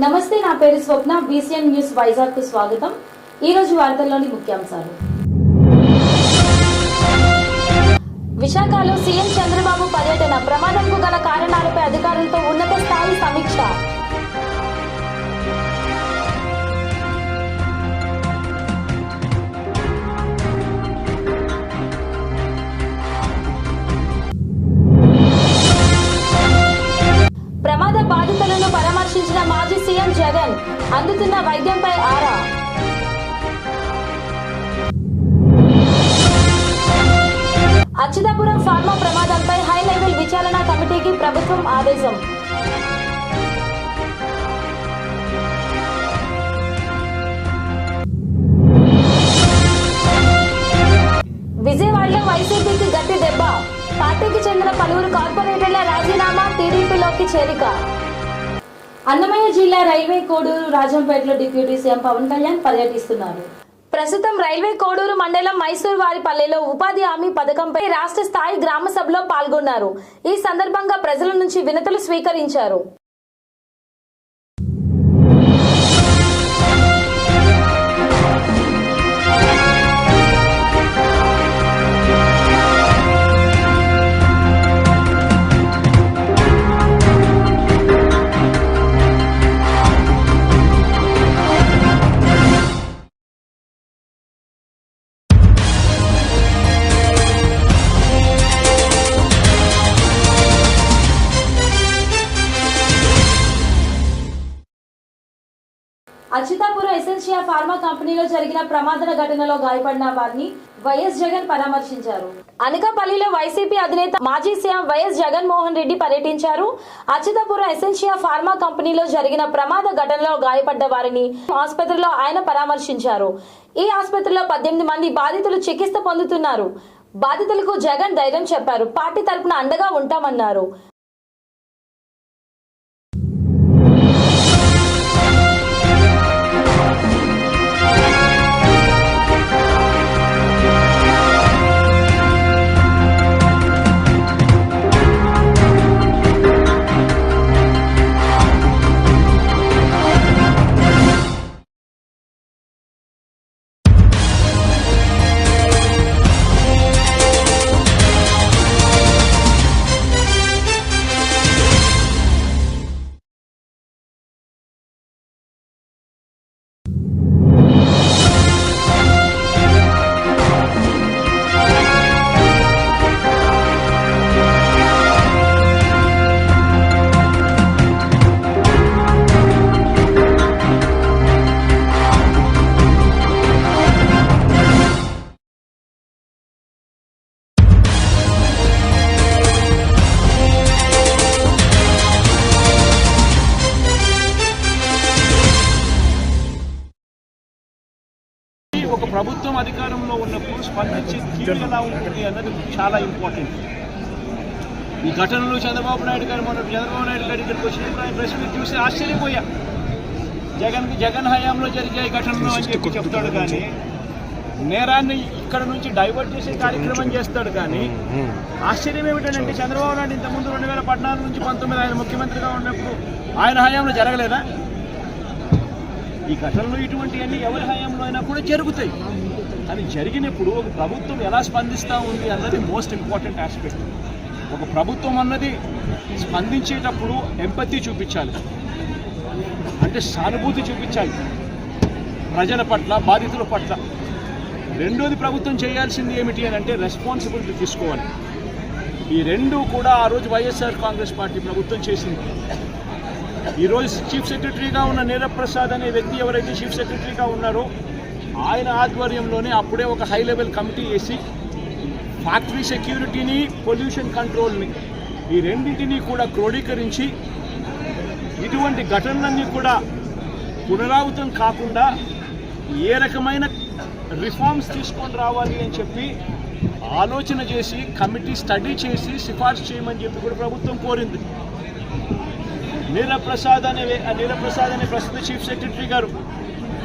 నమస్తే, నా పేరు స్వప్న. బీసీఎన్ న్యూస్ వైజాగ్ కు స్వాగతం. ఈ రోజు వార్తల్లోని ముఖ్యాంశాలు. విశాఖలో సీఎం చంద్రబాబు పర్యటన, ప్రమాదంకు గల కారణాలపై అధికారులతో ఉన్నత స్థాయి సమీక్ష. ప్రమాద బాధితులను పరామర్శించిన మాజీ సీఎం జగన్, అందుతున్న వైద్యంపై ఆరా. అచ్యుతాపురం ఫార్మా ప్రమాదంపై హై లెవెల్ విచారణ కమిటీకి ప్రభుత్వం ఆదేశం. విజయవాడలో వైసీపీకి గట్టి దెబ్బ, పార్టీకి చెందిన పలువురు కార్పొరేటర్ల రాజీనామా, టీడీపీలోకి చేరిక. అన్నమయ్య జిల్లా రైల్వే కోడూరు రాజంపేటలో డిప్యూటీ సీఎం పవన్ కళ్యాణ్ పర్యటిస్తున్నారు. ప్రస్తుతం రైల్వే కోడూరు మండలం మైసూర్ వారిపల్లెలో ఉపాధి హామీ పథకంపై రాష్ట్ర స్థాయి గ్రామ సభలో పాల్గొన్నారు. ఈ సందర్భంగా ప్రజల నుంచి వినతులు స్వీకరించారు. అచ్యుతాపురం ఎసెన్షియా ఫార్మా కంపెనీలో జరిగిన ప్రమాద ఘటనలో గాయపడిన వారిని వైఎస్ జగన్ పరామర్శించారు. అనకాపల్లిలో వైసీపీ అధినేత మాజీ సీఎం వైఎస్ జగన్మోహన్ రెడ్డి పర్యటించారు. అచ్యుతాపురం ఎసెన్షియా ఫార్మా కంపెనీలో జరిగిన ప్రమాద ఘటనలో గాయపడ్డ వారిని ఆసుపత్రిలో ఆయన పరామర్శించారు. ఈ ఆసుపత్రిలో 18 మంది బాధితులు చికిత్స పొందుతున్నారు. బాధితులకు జగన్ ధైర్యం చెప్పారు. పార్టీ తరపున అండగా ఉంటామన్నారు. ఒక ప్రభుత్వం అధికారంలో ఉన్నప్పుడు స్పందించే తీరు ఎలా ఉంటుంది అన్నది చాలా ఇంపార్టెంట్. ఈ ఘటనలో చంద్రబాబు నాయుడు గారు ఇక్కడికి వచ్చినప్పుడు ఆయన ప్రెస్ మీట్ చూసి ఆశ్చర్యపోయా. జగన్ హయాంలో జరిగే ఘటనలో అని చెప్పి చెప్తాడు, కానీ నేరాన్ని ఇక్కడ నుంచి డైవర్ట్ చేసే కార్యక్రమం చేస్తాడు. కానీ ఆశ్చర్యం ఏమిటంటే చంద్రబాబు నాయుడు ఇంతకుముందు 2014 నుంచి 19 ఆయన ముఖ్యమంత్రిగా ఉన్నప్పుడు ఆయన హయాంలో జరగలేదా? ఈ ఘటనలు ఇటువంటివన్నీ ఎవరి హయాంలో అయినా కూడా జరుగుతాయి. కానీ జరిగినప్పుడు ఒక ప్రభుత్వం ఎలా స్పందిస్తూ ఉంది అన్నది మోస్ట్ ఇంపార్టెంట్ ఆస్పెక్ట్. ఒక ప్రభుత్వం అన్నది స్పందించేటప్పుడు ఎంపతి చూపించాలి, అంటే సానుభూతి చూపించాలి ప్రజల పట్ల, బాధితుల పట్ల. రెండోది ప్రభుత్వం చేయాల్సింది ఏమిటి అని అంటే రెస్పాన్సిబిలిటీ తీసుకోవాలి. ఈ రెండు కూడా ఆ రోజు వైఎస్ఆర్ కాంగ్రెస్ పార్టీ ప్రభుత్వం చేసింది. ఈరోజు చీఫ్ సెక్రటరీగా ఉన్న నీరప్రసాద్ అనే వ్యక్తి ఎవరైతే చీఫ్ సెక్రటరీగా ఉన్నారో ఆయన ఆధ్వర్యంలోనే అప్పుడే ఒక హై లెవెల్ కమిటీ వేసి ఫ్యాక్టరీ సెక్యూరిటీని, పొల్యూషన్ కంట్రోల్ని, ఈ రెండింటినీ కూడా క్రోడీకరించి ఇటువంటి ఘటనలన్నీ కూడా పునరావృతం కాకుండా ఏ రకమైన రిఫార్మ్స్ తీసుకొని రావాలి అని చెప్పి ఆలోచన చేసి కమిటీ స్టడీ చేసి సిఫార్సు చేయమని చెప్పి కూడా ప్రభుత్వం కోరింది. నీరప్రసాద్ అనే ప్రస్తుత చీఫ్ సెక్రటరీ గారు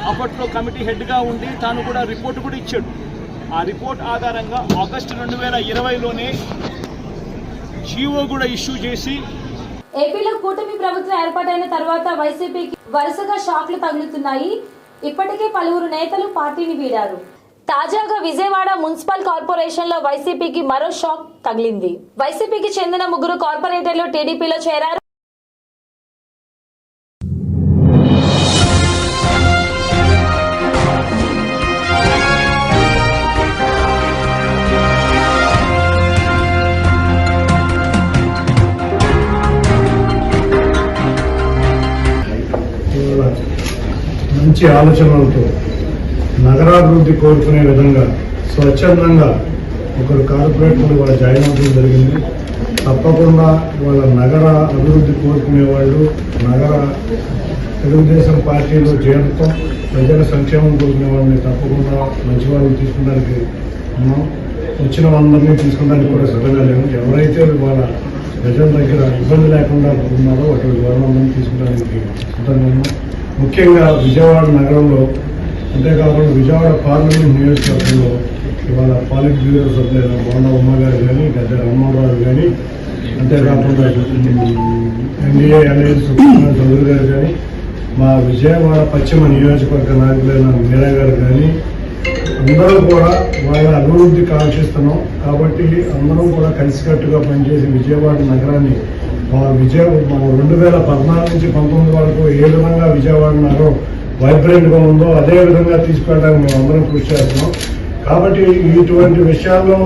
అప్పట్లో కమిటీ హెడ్గా ఉండి తాను కూడా రిపోర్ట్ కూడా ఇచ్చాడు. ఆ రిపోర్ట్ ఆధారంగా ఆగస్టు 2020లోనే జీవో కూడా ఇష్యూ చేసి ఏపీలో కూటమి ప్రభుత్వం ఏర్పాటైన తర్వాత వైసీపీకి వరుసగా షాక్లు తగులుతున్నాయి. ఇప్పటికే పలువురు నేతలు పార్టీని వీడారు. తాజాగా విజయవాడ మున్సిపల్ కార్పొరేషన్ లో వైసీపీకి మరో షాక్ తగిలింది. వైసీపీకి చెందిన 3 కార్పొరేటర్లు టీడీపీలో చేరారు. మంచి ఆలోచనలతో నగరాభివృద్ధి కోరుకునే విధంగా స్వచ్ఛందంగా ఒకరు కార్పొరేటర్లు వాళ్ళ జాయిన్ అవ్వడం జరిగింది. తప్పకుండా వాళ్ళ నగర అభివృద్ధి కోరుకునే వాళ్ళు నగర తెలుగుదేశం పార్టీలో చేరటం, ప్రజల సంక్షేమం కోరుకునే వాళ్ళని తప్పకుండా మంచి వాళ్ళని తీసుకోవడానికి ఉన్నాం. వచ్చిన వాళ్ళందరినీ తీసుకోవడానికి కూడా సిద్ధంగా లేము. ఎవరైతే వాళ్ళ ప్రజల దగ్గర ఇబ్బంది లేకుండా ఉన్నారో అటువంటి వాళ్ళందరినీ తీసుకోవడానికి సిద్ధంగా ఉన్నాం. ముఖ్యంగా విజయవాడ నగరంలో, అంతేకాకుండా విజయవాడ పార్లమెంట్ నియోజకవర్గంలో ఇవాళ పాలిట్ బ్యూరో సభ్యులైన బోండా ఉమ్మ గారు కానీ, గద్దె రామ్మోహన్ కానీ, అంతేకాకుండా ఎన్డీఏ అనేది సుబ్రహ్మణ్య చౌదరి గారు కానీ, మా విజయవాడ పశ్చిమ నియోజకవర్గ నాయకులైన మీరా గారు కానీ, అందరూ కూడా వాళ్ళ అభివృద్ధి కాంక్షిస్తున్నాం. కాబట్టి అందరం కూడా కలిసికట్టుగా పనిచేసి విజయవాడ నగరాన్ని మన 2014 నుంచి 19 వరకు ఏ విధంగా విజయవాడ నగరం వైబ్రెంట్గా ఉందో అదే విధంగా తీసుకెళ్ళడానికి మేము అందరం కృషి చేస్తున్నాం. కాబట్టి ఇటువంటి విషయాల్లో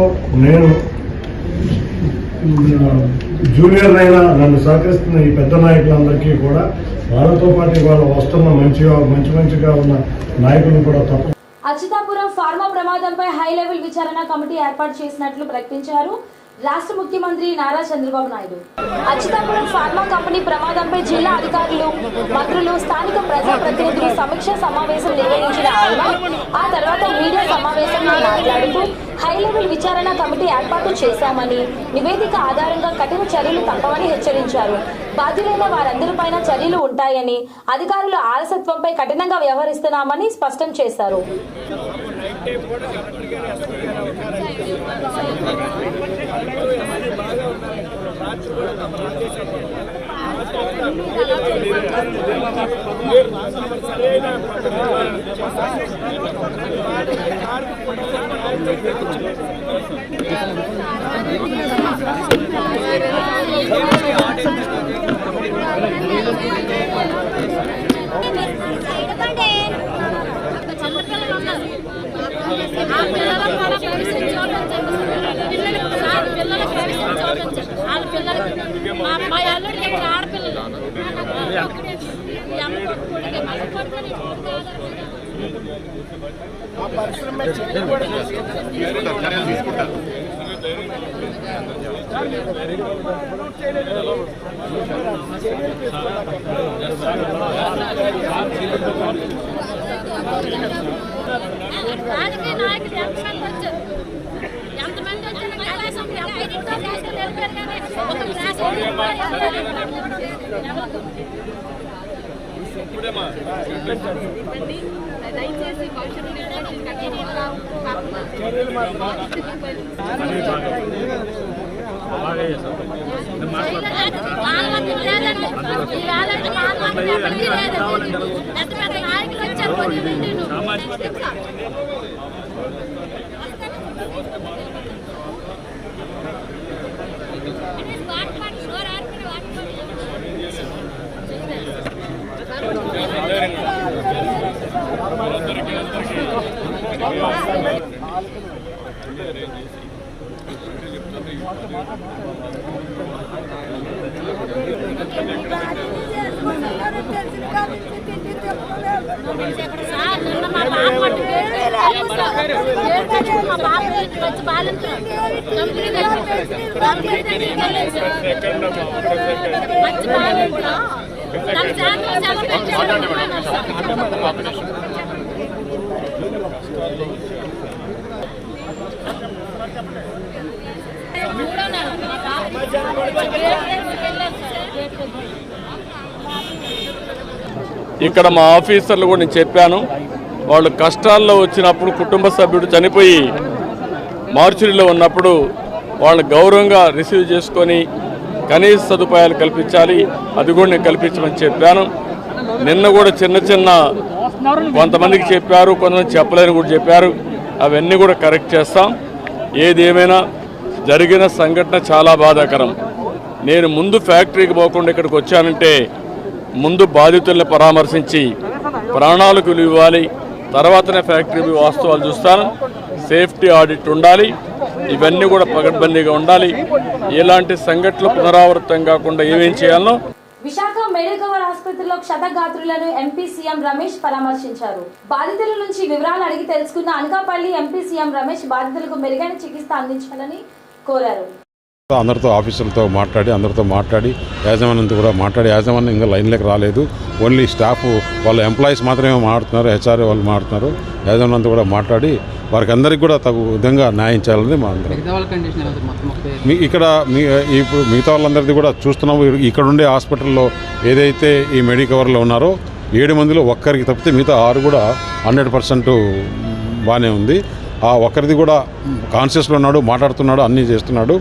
నేను జూనియర్ అయినా నన్ను సహకరిస్తున్న ఈ పెద్ద నాయకులందరికీ కూడా వాళ్ళతో పాటు వాళ్ళు వస్తున్న మంచిగా ఉన్న నాయకులను కూడా తప్ప. అచ్యుతాపురం ఫార్మా ప్రమాదంపై హై లెవెల్ విచారణ కమిటీ ఏర్పాటు చేసినట్లు ప్రకటించారు రాష్ట్ర ముఖ్యమంత్రి నారా చంద్రబాబు నాయుడు. అచ్యుతాపురం ఫార్మా కంపెనీ ప్రమాదంపై జిల్లా అధికారులు, మంత్రులు, స్థానిక ప్రజాప్రతినిధులు సమీక్ష సమావేశం నిర్వహించిన ఆయన ఆ తర్వాత మీడియా సమావేశంలో మాట్లాడుతూ హై లెవెల్ విచారణ కమిటీ ఏర్పాటు చేశామని, నివేదిక ఆధారంగా కఠిన చర్యలు తప్పవని హెచ్చరించారు. బాధ్యులైన వారందరిపైన చర్యలు ఉంటాయని, అధికారుల ఆలస్యత్వంపై కఠినంగా వ్యవహరిస్తున్నామని స్పష్టం చేశారు. రాజకీయ నాయకులు ఎంతమంది వచ్చారు, ఎంతమంది వచ్చిన కనీసం ఎంపీతో రాష్ట్రం నిలిపారు కానీ ఒక దయచేసి నాయకులు వచ్చారు. ఇక్కడ మా ఆఫీసర్లు కూడా నేను చెప్పాను, వాళ్ళు కష్టాల్లో వచ్చినప్పుడు కుటుంబ సభ్యుడు చనిపోయి మార్చురీలో ఉన్నప్పుడు వాళ్ళు గౌరవంగా రిసీవ్ చేసుకొని కనీస సదుపాయాలు కల్పించాలి. అది కూడా నేను కల్పించమని చెప్పాను. నిన్న కూడా చిన్న కొంతమందికి చెప్పారు, కొంతమంది చెప్పలేని కూడా చెప్పారు. అవన్నీ కూడా కరెక్ట్ చేస్తాం. ఏది ఏమైనా జరిగిన సంఘటన చాలా బాధాకరం. నేను ముందు ఫ్యాక్టరీకి పోకుండా ఇక్కడికి వచ్చానంటే ముందు బాధితుల్ని పరామర్శించి ప్రాణాలకు విలువ ఇవ్వాలి, తర్వాతనే ఫ్యాక్టరీ వాస్తవాలు చూస్తాను. సేఫ్టీ ఆడిట్ ఉండాలి, ఇవన్నీ కూడా పకడ్బందీగా ఉండాలి. ఎలాంటి సంఘటనలు పునరావృతం కాకుండా ఏమేం చేయాలనో. విశాఖ మెడికవర్ ఆసుపత్రిలో క్షతగాత్రులను ఎంపీ సీఎం రమేష్ పరామర్శించారు. బాధితుల నుంచి వివరాలు అడిగి తెలుసుకున్న అనకాపల్లి ఎంపీ సీఎం రమేష్ బాధితులకు మెరుగైన చికిత్స అందించాలని కోరారు. అందరితో ఆఫీసర్లతో మాట్లాడి యాజమాన్యంతో కూడా మాట్లాడి, యాజమాన్యం ఇంకా లైన్లోకి రాలేదు. ఓన్లీ స్టాఫ్ వాళ్ళ ఎంప్లాయీస్ మాత్రమే మాట్లాడుతున్నారు, హెచ్ఆర్ఏ వాళ్ళు మాట్లాడుతున్నారు. యాజమాన్యంతో కూడా మాట్లాడి వారికి అందరికీ కూడా తగు విధంగా న్యాయం చేయాలని మా అందరం. ఇక్కడ ఇప్పుడు మిగతా వాళ్ళందరిది కూడా చూస్తున్నాము. ఇక్కడ ఉండే హాస్పిటల్లో ఏదైతే ఈ మెడికవర్లో ఉన్నారో 7 మందిలో ఒక్కరికి తప్పితే మిగతా 6 కూడా 100% బాగానే ఉంది. ఆ ఒక్కరిది కూడా కాన్షియస్లో ఉన్నాడు, మాట్లాడుతున్నాడు, అన్నీ చేస్తున్నాడు.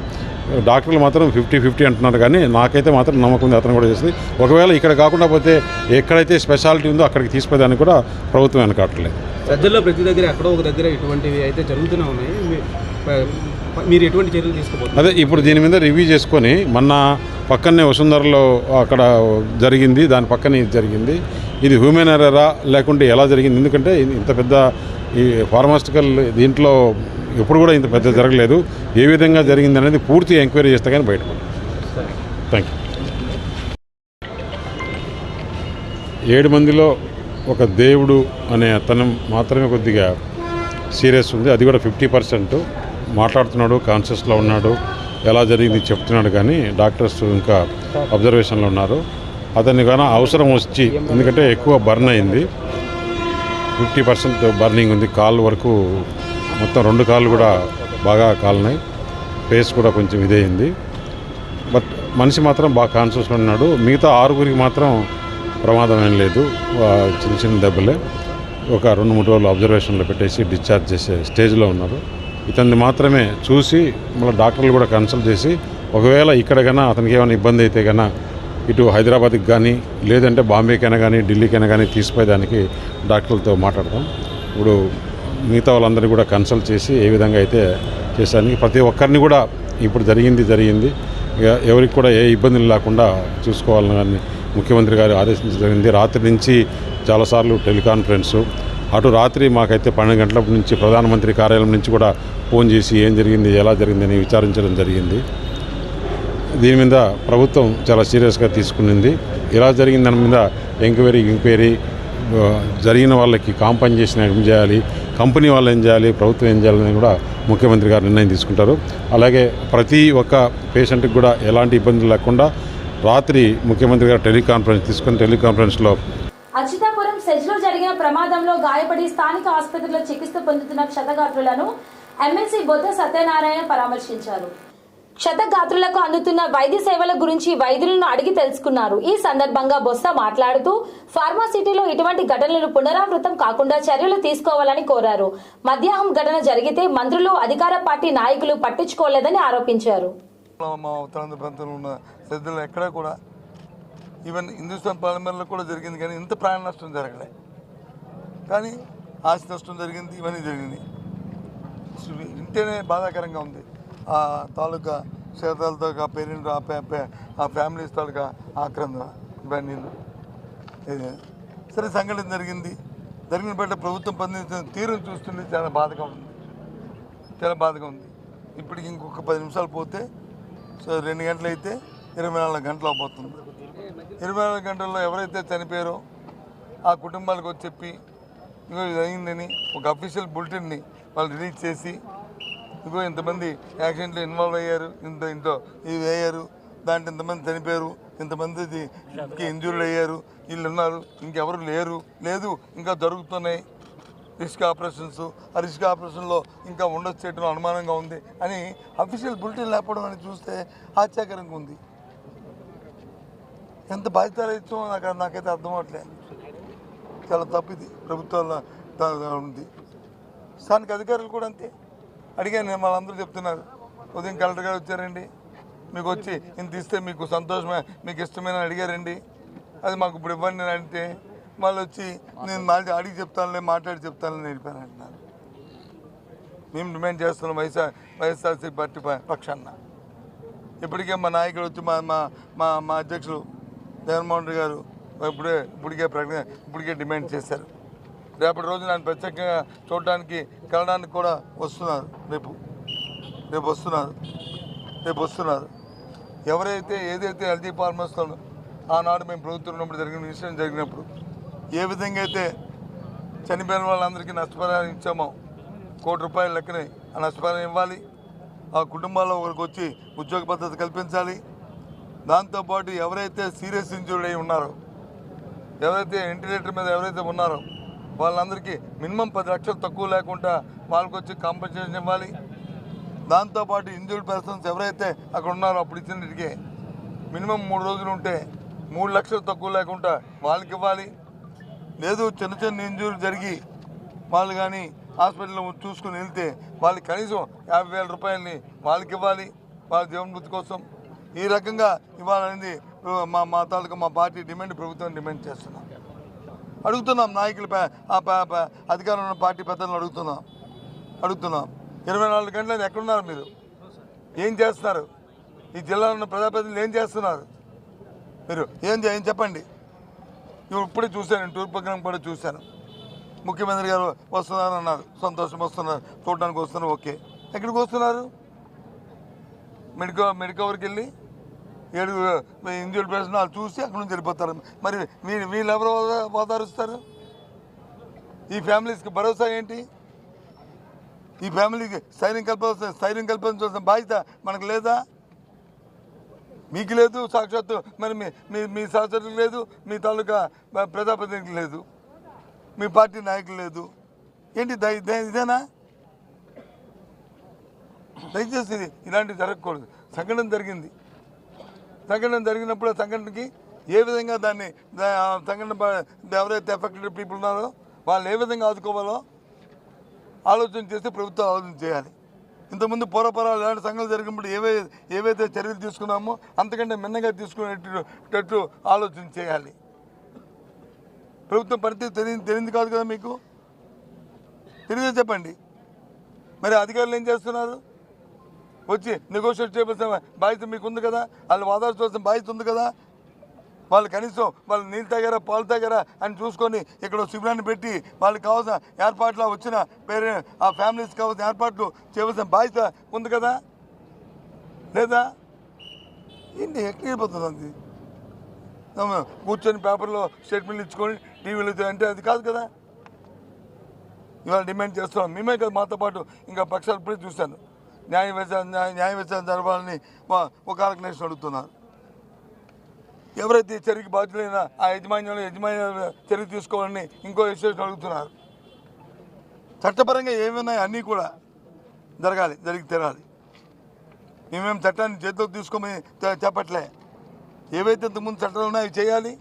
డాక్టర్లు మాత్రం 50-50 అంటున్నారు, కానీ నాకైతే మాత్రం నమ్మకం ఉంది అతను కూడా చేస్తుంది. ఒకవేళ ఇక్కడ కాకుండా పోతే ఎక్కడైతే స్పెషాలిటీ ఉందో అక్కడికి తీసుకుపోయేదానికి కూడా ప్రభుత్వం వెనకాటలేదు. ప్రజల్లో ప్రతి దగ్గర ఎక్కడో ఒక దగ్గర ఇటువంటివి అయితే జరుగుతూనే ఉన్నాయి. మీరు ఎటువంటి చర్యలు తీసుకోబోతున్నారు? అదే ఇప్పుడు దీని మీద రివ్యూ చేసుకొని, మొన్న పక్కనే వసుంధరలో అక్కడ జరిగింది, దాని పక్కనే ఇది జరిగింది. ఇది హ్యూమన్ ఎర్రరా లేకుంటే ఎలా జరిగింది? ఎందుకంటే ఇంత పెద్ద ఈ ఫార్మాస్టికల్ దీంట్లో ఎప్పుడు కూడా ఇంత పెద్ద జరగలేదు. ఏ విధంగా జరిగింది అనేది పూర్తి ఎంక్వైరీ చేస్తే కానీ బయటపడదు. Thank you. 7 మందిలో ఒక దేవుడు అనే అతను మాత్రమే కొద్దిగా సీరియస్ ఉంది. అది కూడా 50% మాట్లాడుతున్నాడు, కాన్షియస్లో ఉన్నాడు, ఎలా జరిగింది చెప్తున్నాడు, కానీ డాక్టర్స్ ఇంకా అబ్జర్వేషన్లో ఉన్నారు. అతన్ని కానీ అవసరం వచ్చి, ఎందుకంటే ఎక్కువ బర్న్ అయింది, 50% బర్నింగ్ ఉంది. కాళ్ళు వరకు మొత్తం 2 కాళ్ళు కూడా బాగా కాలినాయి, ఫేస్ కూడా కొంచెం ఇదైంది. బట్ మనిషి మాత్రం బాగా కాన్షియస్లో ఉన్నాడు. మిగతా 6గురికి మాత్రం ప్రమాదం ఏం లేదు, చిన్న దెబ్బలే. ఒక 2-3 రోజులు అబ్జర్వేషన్లో పెట్టేసి డిశ్చార్జ్ చేసే స్టేజ్లో ఉన్నారు. ఇతన్ని మాత్రమే చూసి మళ్ళీ డాక్టర్లు కూడా కన్సల్ట్ చేసి, ఒకవేళ ఇక్కడ కన్నా అతనికి ఏమైనా ఇబ్బంది అయితే కన్నా ఇటు హైదరాబాద్కి కానీ లేదంటే బాంబేకైనా కానీ ఢిల్లీకైనా కానీ తీసుకుపోయేదానికి డాక్టర్లతో మాట్లాడతాం. ఇప్పుడు మిగతా వాళ్ళందరినీ కూడా కన్సల్ట్ చేసి ఏ విధంగా అయితే చేసానికి ప్రతి ఒక్కరిని కూడా ఇప్పుడు జరిగింది ఎవరికి కూడా ఏ ఇబ్బందులు లేకుండా చూసుకోవాలని కానీ ముఖ్యమంత్రి గారు ఆదేశించడం జరిగింది. రాత్రి నుంచి చాలాసార్లు టెలికాన్ఫరెన్సు, అటు రాత్రి మాకైతే 12 గంటల నుంచి ప్రధానమంత్రి కార్యాలయం నుంచి కూడా ఫోన్ చేసి ఏం జరిగింది, ఎలా జరిగిందని విచారించడం జరిగింది. దీని మీద ప్రభుత్వం చాలా సీరియస్గా తీసుకునింది. ఇలా జరిగిన దాని మీద ఎంక్వైరీ జరిగిన వాళ్ళకి కాంపన్సేషన్ ఏం చేయాలి, కంపెనీ వాళ్ళు ఏం చేయాలి, ప్రభుత్వం ఏం చేయాలని కూడా ముఖ్యమంత్రి గారు నిర్ణయం తీసుకుంటారు. అలాగే ప్రతి ఒక్క పేషెంట్కి కూడా ఎలాంటి ఇబ్బందులు లేకుండా రాత్రి ముఖ్యమంత్రి గారు టెలికాన్ఫరెన్స్ తీసుకుని టెలికాన్ఫరెన్స్లో అచ్యుతాపురం సెజ్లో జరిగిన ప్రమాదంలో గాయపడి స్థానిక ఆసుపత్రిలో చికిత్స పొందుతున్న క్షతగాత్రులను ఎమ్మెల్సీ బొత్స సత్యనారాయణ పరామర్శించారు. క్షతగాత్రులకు అందుతున్న వైద్య సేవల గురించి వైద్యులను అడిగి తెలుసుకున్నారు. ఈ సందర్భంగా బొత్స మాట్లాడుతూ ఫార్మాసిటీలో ఇటువంటి ఘటనలు పునరావృతం కాకుండా చర్యలు తీసుకోవాలని కోరారు. మధ్యాహ్నం ఘటన జరిగితే మంత్రులు, అధికార పార్టీ నాయకులు పట్టించుకోలేదని ఆరోపించారు. మా ఉత్తరాంధ్ర ప్రాంతంలో ఉన్న శ్రద్ధలు ఎక్కడా కూడా, ఈవెన్ హిందుస్థాన్ పార్లమెంట్లో కూడా జరిగింది, కానీ ఇంత ప్రాణ నష్టం జరగలే. కానీ ఆస్తి నష్టం జరిగింది, ఇవన్నీ జరిగింది. ఇంటేనే బాధాకరంగా ఉంది. ఆ తాలూకా క్షేత్రాలతో పేరెంట్ ఆ ఫ్యామిలీస్ తాలూకా ఆక్రందన ఇవన్నీ. సరే, సంఘటన జరిగింది. జరిగిన బట్ట ప్రభుత్వం పొందిన తీరును చూస్తుంటే చాలా బాధగా ఉంది. ఇప్పటికి ఇంకొక 10 నిమిషాలు పోతే 2 గంటలు అయితే 24 గంటలు అవబోతుంది. 24 గంటల్లో ఎవరైతే చనిపోయారో ఆ కుటుంబాలకు వచ్చి చెప్పి ఇంకో ఇది అయిందని ఒక అఫీషియల్ బులెటిన్ని వాళ్ళు రిలీజ్ చేసి, ఇంకో ఇంతమంది యాక్సిడెంట్లో ఇన్వాల్వ్ అయ్యారు, ఇంట్లో ఇది అయ్యారు, దాంట్లో ఇంతమంది చనిపోయారు, ఇంతమంది ఇంజూర్డ్ అయ్యారు, వీళ్ళు ఉన్నారు, ఇంకెవరు లేదు ఇంకా జరుగుతున్నాయి రిస్క్ ఆపరేషన్స్. ఆ రిస్క్ ఆపరేషన్లో ఇంకా ఉండొచ్చేయడం అనుమానంగా ఉంది అని అఫీషియల్ బులెటిన్ లేకపోవడం అని చూస్తే ఆశ్చర్యకరంగా ఉంది. ఎంత బాధ్యత నాకైతే అర్థం అవట్లేదు. చాలా తప్పిది ప్రభుత్వాల ఉంది. స్థానిక అధికారులు కూడా అంతే. అడిగాను నేను, వాళ్ళందరూ చెప్తున్నారు. ఉదయం కలెక్టర్ గారు వచ్చారండి, మీకు వచ్చి ఇంత ఇస్తే మీకు సంతోషమే, మీకు ఇష్టమైన అడిగారండి, అది మాకు ఇప్పుడు ఇవ్వండి అంటే వాళ్ళు వచ్చి నేను మళ్ళీ అడిగి చెప్తానులే, మాట్లాడి చెప్తానులే నడిపాను అంటున్నారు. మేము డిమాండ్ చేస్తున్నాం వైఎస్ఆర్సీపీ పార్టీ పక్షాన. ఇప్పటికే మా నాయకుడు వచ్చి మా అధ్యక్షులు జగన్మోహన్ రెడ్డి గారు ఇప్పటికే డిమాండ్ చేశారు. రేపటి రోజు నన్ను ప్రత్యేకంగా చూడడానికి కలడానికి కూడా వస్తున్నారు. రేపు వస్తున్నారు. ఎవరైతే ఏదైతే హెల్తీ ఫార్మర్స్తో ఆనాడు మేము ప్రభుత్వం ఉన్నప్పుడు జరిగిన విషయం జరిగినప్పుడు ఏ విధంగా అయితే చనిపోయిన వాళ్ళందరికీ నష్టపరిహారం ఇచ్చామో, ₹1 లెక్కనే ఆ నష్టపరిహారం ఇవ్వాలి. ఆ కుటుంబాల్లో ఒకరికి వచ్చి ఉద్యోగ భద్రత కల్పించాలి. దాంతోపాటు ఎవరైతే సీరియస్ ఇంజూర్డ్ అయి ఉన్నారో, ఎవరైతే వెంటిలేటర్ మీద ఎవరైతే ఉన్నారో వాళ్ళందరికీ మినిమం 10 లక్షలు తక్కువ లేకుండా వాళ్ళకి వచ్చి కాంపెన్సేషన్ ఇవ్వాలి. దాంతోపాటు ఇంజూర్డ్ పర్సన్స్ ఎవరైతే అక్కడ ఉన్నారో అప్పుడు ఇచ్చినట్టుకే మినిమం 3 రోజులు ఉంటే 3 లక్షలు తక్కువ లేకుండా వాళ్ళకి ఇవ్వాలి. లేదు చిన్న ఇంజూరీ జరిగి వాళ్ళు కానీ హాస్పిటల్లో చూసుకుని వెళ్తే వాళ్ళకి కనీసం ₹50,000 వాళ్ళకి ఇవ్వాలి, వాళ్ళ జీవనభృతి కోసం. ఈ రకంగా ఇవ్వాలనేది మా తాలూకా మా పార్టీ డిమాండ్, ప్రభుత్వం డిమాండ్ అడుగుతున్నాం. నాయకులు అధికారంలో ఉన్న పార్టీ పెద్దలను అడుగుతున్నాం 24 గంటలు ఎక్కడున్నారు మీరు? ఏం చేస్తున్నారు? ఈ జిల్లాలో ఉన్న ప్రజాప్రతినిధులు ఏం చేస్తున్నారు? మీరు ఏం చెప్పండి. ఇప్పుడే చూశాను, టూర్ ప్రోగ్రాం కూడా చూశాను. ముఖ్యమంత్రి గారు వస్తున్నారు అన్నారు, సంతోషం, వస్తున్నారు, చూడడానికి వస్తున్నారు. ఓకే, ఎక్కడికి వస్తున్నారు? మెడికవర్కి వెళ్ళి 7 ఇంజూర్డ్ పర్సన్ వాళ్ళు చూసి అక్కడ నుంచి వెళ్ళిపోతారు. మరి వీళ్ళు ఎవరు ఓదారుస్తారు? ఈ ఫ్యామిలీస్కి భరోసా ఏంటి? ఈ ఫ్యామిలీకి స్థైర్యం కల్పించాల్సిన బాధ్యత మనకు లేదా? మీకు లేదు, సాక్షాత్తు మరి మీ సహచరులకు లేదు, మీ తాలూకా ప్రజాప్రతినిధులకు లేదు, మీ పార్టీ నాయకులు లేదు. ఏంటి ఇదేనా? దయచేసి ఇలాంటివి జరగకూడదు. సంఘటన జరిగినప్పుడు ఆ సంఘటనకి ఏ విధంగా దాన్ని సంఘటన ఎవరైతే ఎఫెక్టెడ్ పీపుల్ ఉన్నారో వాళ్ళు ఏ విధంగా ఆదుకోవాలో ఆలోచన చేసి ప్రభుత్వం ఆలోచన చేయాలి. ఇంతకుముందు పూర్వపరాలు ఇలాంటి సంఘటనలు జరిగినప్పుడు ఏవైతే చర్యలు తీసుకున్నామో అంతకంటే మిన్నగా తీసుకునేటట్టు ఆలోచన చేయాలి. ప్రభుత్వం పరిస్థితి తెలియదు కాదు కదా మీకు? తెలియదే చెప్పండి. మరి అధికారులు ఏం చేస్తున్నారు? వచ్చి నెగోషియేట్ చేయవలసిన బాధ్యత మీకు ఉంది కదా, వాళ్ళు వాదాల్సిన బాధ్యత ఉంది కదా. వాళ్ళు కనీసం వాళ్ళు నీళ్ళు తాగారా, పాలు తాగారా అని చూసుకొని ఇక్కడ శిబిరాన్ని పెట్టి వాళ్ళకి కావాల్సిన ఏర్పాట్లు వచ్చిన ఆ ఫ్యామిలీస్కి కావాల్సిన ఏర్పాట్లు చేయవలసిన బాధ్యత ఉంది కదా, లేదా? ఏంటి ఎక్కడ వెళ్ళిపోతుంది? కూర్చొని పేపర్లో స్టేట్మెంట్లు ఇచ్చుకొని టీవీలో అంటే అది కాదు కదా. ఇవాళ డిమాండ్ చేస్తున్నాం. మేమే కదా, మాతో పాటు ఇంకా పక్షాలు ఇప్పుడే చూశాను. న్యాయ విచారణ జరపాలని ఒక ఆర్గనైజేషన్ అడుగుతున్నారు. ఎవరైతే చర్యకి బాధ్యులైన ఆ యజమాన్యం చర్య తీసుకోవాలని ఇంకో ఇన్స్టిట్యూషన్ అడుగుతున్నారు. చట్టపరంగా ఏమున్నాయి అన్నీ కూడా జరిగి తీరాలి. మేమేం చట్టాన్ని చేతిలోకి తీసుకోమని చెప్పట్లే. ఏవైతే ఇంతకుముందు చట్టాలు ఉన్నాయో అవి చేయాలి.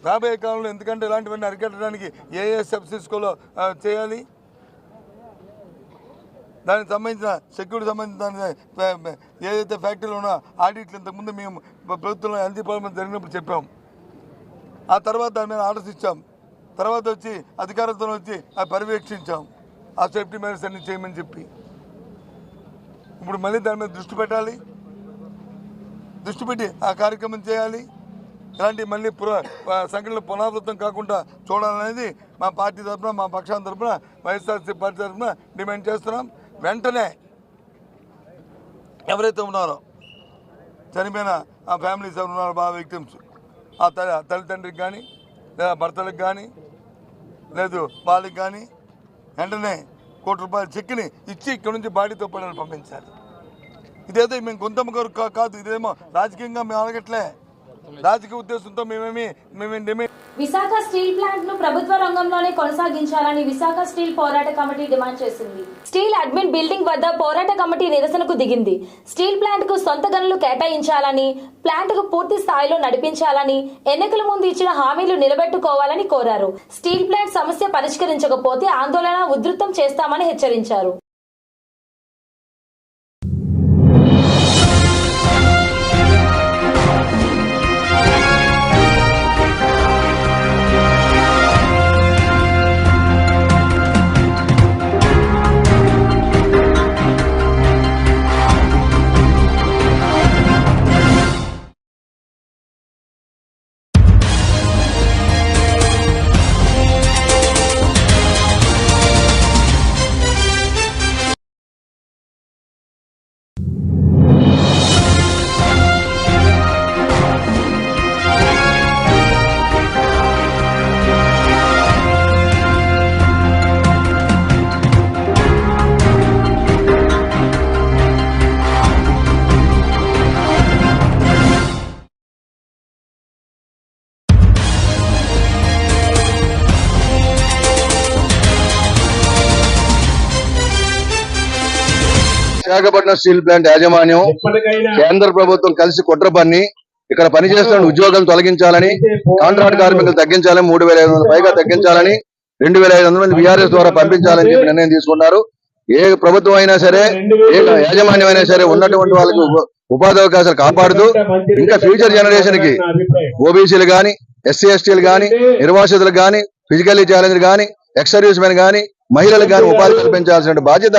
రాబోయే కాలంలో ఎందుకంటే ఇలాంటివన్నీ అరికట్టడానికి ఏ స్టెప్స్ తీసుకోవాలో చేయాలి. దానికి సంబంధించిన సెక్యూరిటీ సంబంధించిన ఏదైతే ఫ్యాక్టరీలో ఉన్న ఆడిట్లు ఇంతకుముందు మేము ప్రభుత్వంలో హెల్త్ డిపార్ట్మెంట్ జరిగినప్పుడు చెప్పాం. ఆ తర్వాత దాని మీద ఆర్డర్స్ ఇచ్చాం. తర్వాత వచ్చి అధికారులతో వచ్చి అది పర్యవేక్షించాం. ఆ సేఫ్టీ మెజర్స్ అన్ని చేయమని చెప్పి ఇప్పుడు మళ్ళీ దాని మీద దృష్టి పెట్టి ఆ కార్యక్రమం చేయాలి. ఇలాంటి మళ్ళీ సంఘటనలు పునరావృతం కాకుండా చూడాలనేది మా పార్టీ తరఫున, మా పక్షాల తరఫున, వైఎస్ఆర్సీపీ పార్టీ తరఫున డిమాండ్ చేస్తున్నాం. వెంటనే ఎవరైతే ఉన్నారో చనిపోయిన ఆ ఫ్యామిలీస్ ఎవరు ఉన్నారో బాగా విక్టిమ్స్, ఆ తల్లిదండ్రికి కానీ లేదా భర్తలకు కానీ లేదు వాళ్ళకి కానీ వెంటనే ₹1 చెక్ని ఇచ్చి ఇక్కడ నుంచి బాడీతో పడాలని పంపించాలి. ఇదేదో మేము గొంతమ్మ గారు కాదు, ఇదేమో రాజకీయంగా మేము అడగట్లే. రాజకీయ ఉద్దేశంతో మేమేం విశాఖ స్టీల్ ప్లాంట్ ను ప్రభుత్వ రంగంలోనే కొనసాగించాలని విశాఖ స్టీల్ పోరాట కమిటీ డిమాండ్ చేసింది. స్టీల్ అడ్మిన్ బిల్డింగ్ వద్ద పోరాట కమిటీ నిరసనకు దిగింది. స్టీల్ ప్లాంట్ కు సొంత గనులు కేటాయించాలని, ప్లాంట్ కు పూర్తి స్థాయిలో నడిపించాలని, ఎన్నికల ముందు ఇచ్చిన హామీలు నిలబెట్టుకోవాలని కోరారు. స్టీల్ ప్లాంట్ సమస్య పరిష్కరించకపోతే ఆందోళన ఉధృతం చేస్తామని హెచ్చరించారు. విశాఖపట్నం స్టీల్ ప్లాంట్ యాజమాన్యం కేంద్ర ప్రభుత్వం కలిసి కుట్ర పన్ని ఇక్కడ పనిచేస్తున్న ఉద్యోగులను తొలగించాలని, కాంట్రాక్ట్ కార్మికులు తగ్గించాలని, 3,500 పైగా తగ్గించాలని, 2,500 మంది బీఆర్ఎస్ ద్వారా పంపించాలని చెప్పి నిర్ణయం తీసుకున్నారు. ఏ ప్రభుత్వం అయినా సరే, ఏ యాజమాన్యం అయినా సరే ఉన్నటువంటి వాళ్ళకి ఉపాధి అవకాశాలు కాపాడుతూ ఇంకా ఫ్యూచర్ జనరేషన్ కి ఓబీసీలు గాని, ఎస్సీ ఎస్టీలు గాని, నిర్వాసితులకు గాని, ఫిజికల్లీ ఛాలెంజ్ గాని, ఎక్స్ సర్వీస్ మెన్ గాని, మహిళలకు గాని ఉపాధి కల్పించాల్సిన బాధ్యత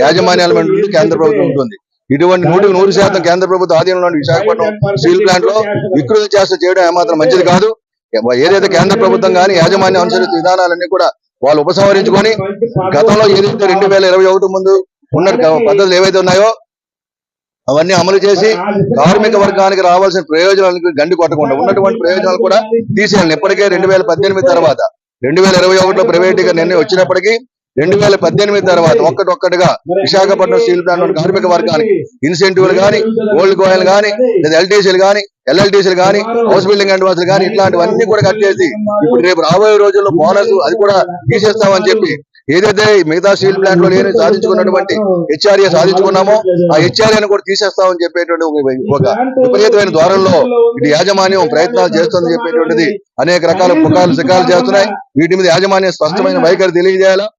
యాజమాన్యాల మీద ఉంటుంది, కేంద్ర ప్రభుత్వం ఉంటుంది. ఇటువంటి 100% కేంద్ర ప్రభుత్వ ఆధీనంలో విశాఖపట్నం స్టీల్ ప్లాంట్ లో వికృత చేష్ట చేయడం ఏమాత్రం మంచిది కాదు. ఏదైతే కేంద్ర ప్రభుత్వం గాని యాజమాన్యం అనుసరిస్తున్న విధానాలన్నీ కూడా వాళ్ళు ఉపసంహరించుకొని గతంలో ఏదైతే 2021 ముందు ఉన్న పద్ధతులు ఏవైతే ఉన్నాయో అవన్నీ అమలు చేసి కార్మిక వర్గానికి రావాల్సిన ప్రయోజనాలకు గండి కొట్టకుండా ఉన్నటువంటి ప్రయోజనాలు కూడా తీసేయాలి. ఇప్పటికే 2018 తర్వాత 2021లో ప్రైవేటీగా నిర్ణయం వచ్చినప్పటికీ 2018 తర్వాత ఒక్కటిగా విశాఖపట్నం స్టీల్ ప్లాంట్ కార్మిక వర్గానికి ఇన్సెంటివ్లు గానీ, గోల్డ్ కాయిన్ గానీ, లేదా ఎల్టీసీలు గానీ, ఎల్ఎల్టీసీలు గానీ, హౌస్ బిల్డింగ్ అడ్వాన్సులు గానీ ఇట్లాంటివన్నీ కూడా కట్ చేసి ఇప్పుడు రేపు రాబోయే రోజుల్లో బోనస్ అది కూడా తీసేస్తామని చెప్పి ఏదైతే మిగతా స్టీల్ ప్లాంట్ లో లేని సాధించుకున్నటువంటి హెచ్ఆర్ఏ సాధించుకున్నామో ఆ హెచ్ఆర్ఏని కూడా తీసేస్తామని చెప్పేటువంటి ఒక విపరీతమైన ద్వారంలో ఇటు యాజమాన్యం ప్రయత్నాలు చేస్తుందని చెప్పేటువంటిది అనేక రకాల పుకార్లు శిఖాలు చేస్తున్నాయి. వీటి మీద యాజమాన్యం స్పష్టమైన వైఖరి తెలియజేయాలా.